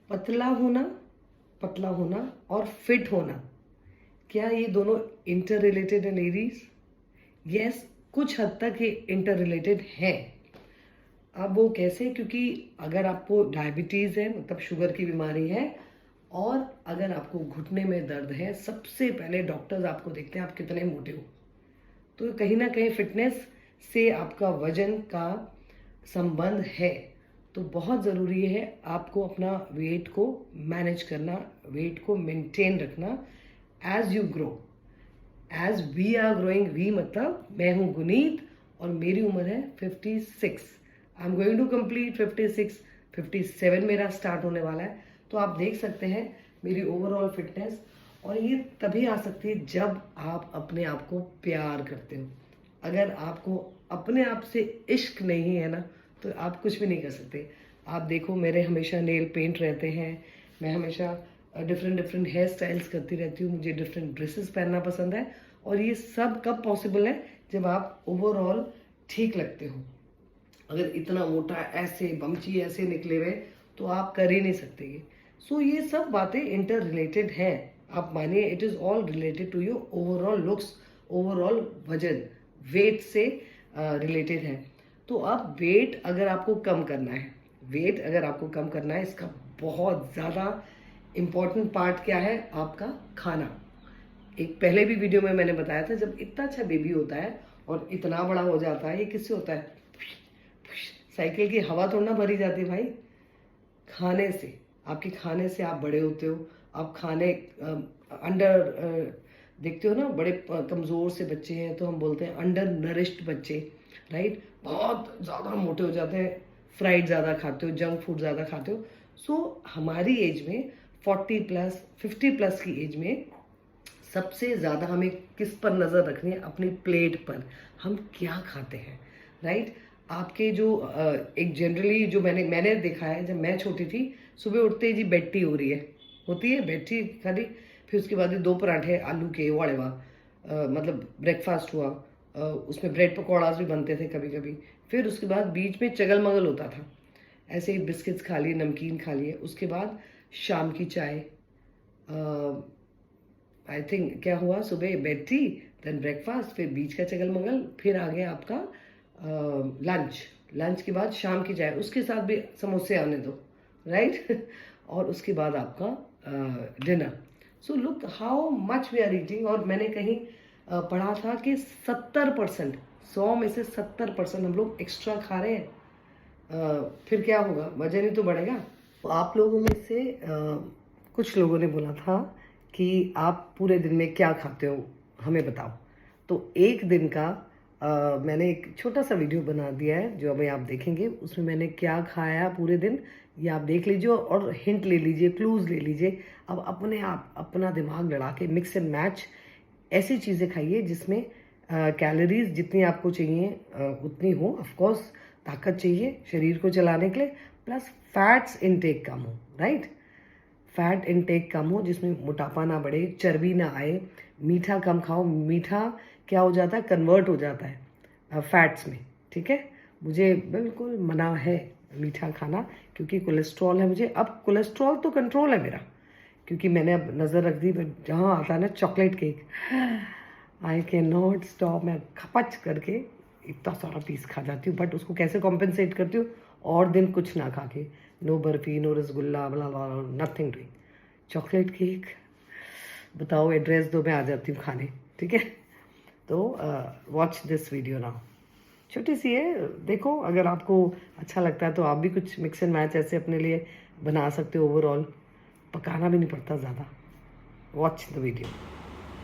पतला होना, पतला होना और फिट होना, क्या ये दोनों इंटर रिलेटेड है लेडीज? यस, कुछ हद तक ये इंटर रिलेटेड है। अब वो कैसे? क्योंकि अगर आपको डायबिटीज़ है, मतलब शुगर की बीमारी है, और अगर आपको घुटने में दर्द है, सबसे पहले डॉक्टर्स आपको देखते हैं आप कितने मोटे हो। तो कहीं ना कहीं फिटनेस से आपका वजन का संबंध है। तो बहुत ज़रूरी है आपको अपना वेट को मैनेज करना, वेट को मेंटेन रखना as you grow. As we are growing, we मतलब मैं हूँ गुनीत और मेरी उम्र है 56। I am going to complete 56, 57 मेरा स्टार्ट होने वाला है। तो आप देख सकते हैं मेरी ओवरऑल फिटनेस, और ये तभी आ सकती है जब आप अपने आप को प्यार करते हो। अगर आपको अपने आप से इश्क नहीं है ना, तो आप कुछ भी नहीं कर सकते। आप देखो मेरे हमेशा नेल पेंट रहते हैं, मैं हमेशा डिफरेंट डिफरेंट हेयर स्टाइल्स करती रहती हूँ, मुझे डिफरेंट ड्रेसेस पहनना पसंद है। और ये सब कब पॉसिबल है? जब आप ओवरऑल ठीक लगते हो। अगर इतना मोटा ऐसे बमची ऐसे निकले हुए तो आप कर ही नहीं सकते ये। सो ये सब बातें इंटर रिलेटेड हैं। आप मानिए it is all related to your overall looks, overall वजन, वेट से रिलेटेड है। तो अब वेट अगर आपको कम करना है, वेट अगर आपको कम करना है, इसका बहुत ज़्यादा इम्पॉर्टेंट पार्ट क्या है? आपका खाना। एक पहले भी वीडियो में मैंने बताया था, जब इतना अच्छा बेबी होता है और इतना बड़ा हो जाता है, ये किससे होता है? साइकिल की हवा थोड़ा ना भरी जाती है भाई, खाने से। आपके खाने से आप बड़े होते हो। आप खाने अंडर देखते हो ना, बड़े कमज़ोर से बच्चे हैं तो हम बोलते हैं अंडर नरिश्ड बच्चे, राइट? बहुत ज़्यादा मोटे हो जाते हैं, फ्राइड ज़्यादा खाते हो, जंक फूड ज़्यादा खाते हो। सो हमारी एज में 40 प्लस 50 प्लस की एज में सबसे ज़्यादा हमें किस पर नज़र रखनी है? अपनी प्लेट पर, हम क्या खाते हैं, राइट? आपके जो एक जनरली जो मैंने देखा है, जब मैं छोटी थी, सुबह उठते ही जी बेड टी हो रही है, होती है बेड टी खाली, फिर उसके बाद 2 पराठे आलू के वाड़ेवा, मतलब ब्रेकफास्ट हुआ, उसमें ब्रेड पकौड़ास भी बनते थे कभी कभी। फिर उसके बाद बीच में चगल मगल होता था, ऐसे ही बिस्किट्स खा लिए, नमकीन खा लिए। उसके बाद शाम की चाय, आई थिंक क्या हुआ, सुबह बेड टी, देन ब्रेकफास्ट, फिर बीच का चगल मगल, फिर आ गया आपका लंच। लंच के बाद शाम की चाय, उसके साथ भी समोसे आने दो, राइट? और उसके बाद आपका dinner. So look how much we are eating. और मैंने कहीं पढ़ा था कि 70%, 100 में से 70% हम लोग एक्स्ट्रा खा रहे हैं। फिर क्या होगा? वजन ही तो बढ़ेगा। तो आप लोगों में से कुछ लोगों ने बोला था कि आप पूरे दिन में क्या खाते हो, हमें बताओ। तो एक दिन का मैंने एक छोटा सा वीडियो बना दिया है, जो अभी आप देखेंगे। उसमें मैंने क्या खाया पूरे दिन, ये आप देख लीजिए और हिंट ले लीजिए, क्लूज ले लीजिए। अब अपने आप अपना दिमाग लड़ा के मिक्स एंड मैच ऐसी चीज़ें खाइए जिसमें कैलोरीज जितनी आपको चाहिए उतनी हो। ऑफकोर्स ताकत चाहिए शरीर को चलाने के लिए, प्लस फैट्स इनटेक कम हो, राइट? फैट इनटेक कम हो, जिसमें मोटापा ना बढ़े, चर्बी ना आए। मीठा कम खाओ। मीठा क्या हो जाता है? कन्वर्ट हो जाता है फैट्स में, ठीक है? मुझे बिल्कुल मना है मीठा खाना, क्योंकि कोलेस्ट्रॉल है मुझे। अब कोलेस्ट्रॉल तो कंट्रोल है मेरा, क्योंकि मैंने अब नज़र रख दी। जहाँ आता है ना chocolate cake, I can not stop. मैं खपच करके इतना सारा पीस खा जाती हूँ, बट उसको कैसे कॉम्पेंसेट करती हूँ? और दिन कुछ ना खा के, नो बर्फी, नो रसगुल्ला, बला नथिंग डूइंग। चॉकलेट केक बताओ, एड्रेस दो, मैं आ जाती हूँ खाने, ठीक है? तो वॉच दिस वीडियो नाउ। छोटी सी है, देखो। अगर आपको अच्छा लगता है तो आप भी कुछ मिक्स एंड मैच ऐसे अपने लिए बना सकते हो। ओवरऑल पकाना भी नहीं पड़ता ज़्यादा। Watch the video.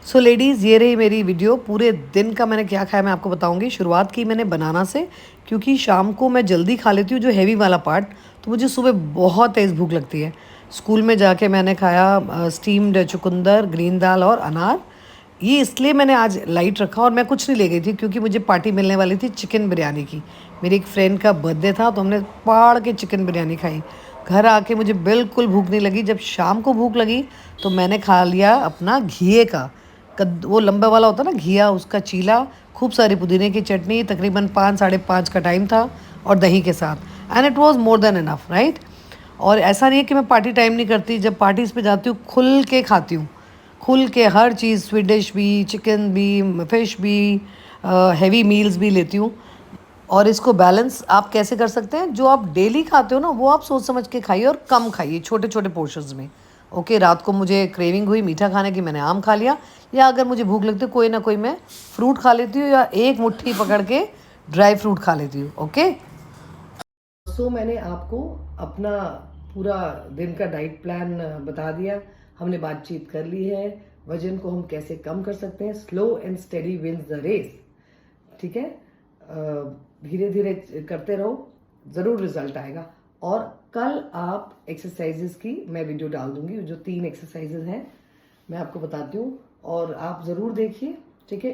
So ladies, ये रही मेरी वीडियो। पूरे दिन का मैंने क्या खाया मैं आपको बताऊंगी। शुरुआत की मैंने बनाना से, क्योंकि शाम को मैं जल्दी खा लेती हूँ जो हैवी वाला पार्ट, तो मुझे सुबह बहुत तेज़ भूख लगती है। स्कूल में जाके मैंने खाया स्टीम्ड चुकंदर, ग्रीन दाल और अनार। ये इसलिए मैंने आज लाइट रखा, और मैं कुछ नहीं ले गई थी क्योंकि मुझे पार्टी मिलने वाली थी चिकन बिरयानी की। मेरी एक फ्रेंड का बर्थडे था, तो हमने पाड़ के चिकन बिरयानी खाई। घर आके मुझे बिल्कुल भूख नहीं लगी। जब शाम को भूख लगी तो मैंने खा लिया अपना घिए का वो लंबा वाला होता है ना घिया, उसका चीला, खूब सारी पुदीने की चटनी, तकरीबन 5 साढ़े 5 का टाइम था, और दही के साथ। And it was more than enough, right? और ऐसा नहीं है कि मैं पार्टी टाइम नहीं करती, जब पार्टीज़ पे जाती हूँ खुल के खाती हूँ, खुल के हर चीज़, स्वीट डिश भी, चिकन भी, फिश भी, हैवी मील्स भी लेती हूँ। और इसको बैलेंस आप कैसे कर सकते हैं, जो आप डेली खाते हो ना वो आप सोच समझ के खाइए और कम खाइए, छोटे छोटे पोर्शंस में। ओके, रात को मुझे क्रेविंग हुई मीठा खाने की, मैंने आम खा लिया, या अगर मुझे भूख लगती है कोई ना कोई मैं फ्रूट खा लेती हूँ, या एक मुट्ठी पकड़ के ड्राई फ्रूट खा लेती हूँ। ओके, सो मैंने आपको अपना पूरा दिन का डाइट प्लान बता दिया, हमने बातचीत कर ली है, वजन को हम कैसे कम कर सकते हैं। Slow and steady wins the race, ठीक है। धीरे धीरे करते रहो, ज़रूर रिजल्ट आएगा। और कल आप एक्सरसाइजेस की मैं वीडियो डाल दूंगी, जो 3 एक्सरसाइजेस हैं मैं आपको बताती हूँ, और आप ज़रूर देखिए, ठीक है।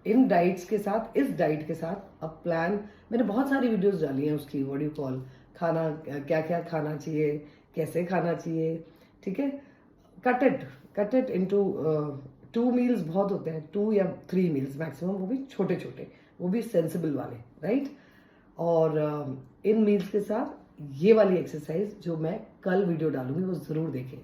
इन डाइट्स के साथ, इस डाइट के साथ अब प्लान, मैंने बहुत सारी वीडियोस डाली हैं उसकी, व्हाट यू कॉल, खाना क्या क्या खाना चाहिए, कैसे खाना चाहिए, ठीक है। कट इट इनटू 2 मील्स बहुत होते हैं, 2 या 3 मील्स मैक्सिमम, वो भी छोटे छोटे, वो भी सेंसिबल वाले, राइट। और इन मील्स के साथ ये वाली एक्सरसाइज जो मैं कल वीडियो डालूंगी वो ज़रूर देखें।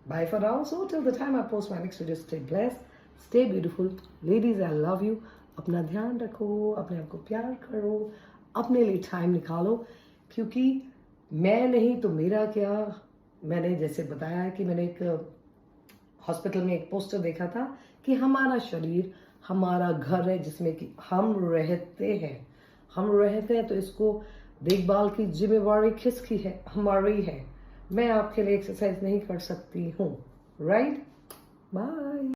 Bye for now. So till the time I post my next video, stay blessed, stay beautiful. Ladies, I love you. अपना ध्यान रखो, अपने आप को प्यार करो, अपने लिए टाइम निकालो, क्योंकि मैं नहीं तो मेरा क्या। मैंने जैसे बताया है कि मैंने एक हॉस्पिटल में एक पोस्टर देखा था कि हमारा शरीर हमारा घर है, जिसमें कि हम रहते हैं, तो इसको देखभाल की जिम्मेवारी किसकी है? हमारी है। मैं आपके लिए एक्सरसाइज नहीं कर सकती हूँ, राइट? बाय।